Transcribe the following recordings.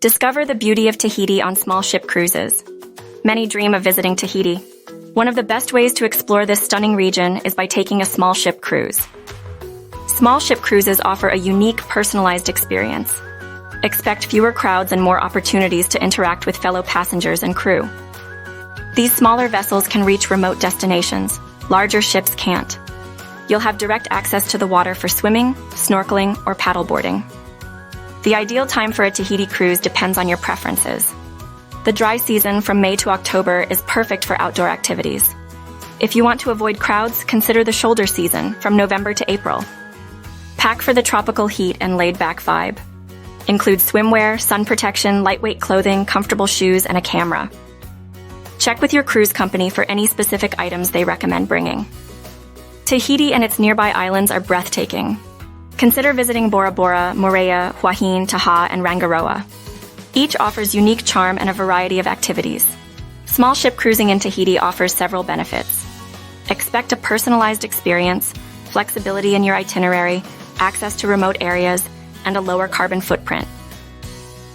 Discover the beauty of Tahiti on small ship cruises. Many dream of visiting Tahiti. One of the best ways to explore this stunning region is by taking a small ship cruise. Small ship cruises offer a unique, personalized experience. Expect fewer crowds and more opportunities to interact with fellow passengers and crew. These smaller vessels can reach remote destinations. Larger ships can't. You'll have direct access to the water for swimming, snorkeling, or paddleboarding. The ideal time for a Tahiti cruise depends on your preferences. The dry season from May to October is perfect for outdoor activities. If you want to avoid crowds, consider the shoulder season from November to April. Pack for the tropical heat and laid-back vibe. Include swimwear, sun protection, lightweight clothing, comfortable shoes, and a camera. Check with your cruise company for any specific items they recommend bringing. Tahiti and its nearby islands are breathtaking. Consider visiting Bora Bora, Moorea, Hua Hin, Taha, and Rangiroa. Each offers unique charm and a variety of activities. Small ship cruising in Tahiti offers several benefits. Expect a personalized experience, flexibility in your itinerary, access to remote areas, and a lower carbon footprint.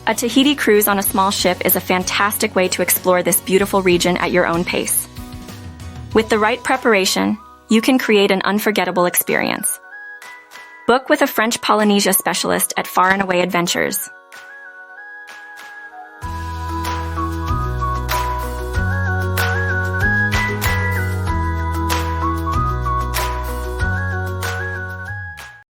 A Tahiti cruise on a small ship is a fantastic way to explore this beautiful region at your own pace. With the right preparation, you can create an unforgettable experience. Book with a French Polynesia specialist at Far and Away Adventures.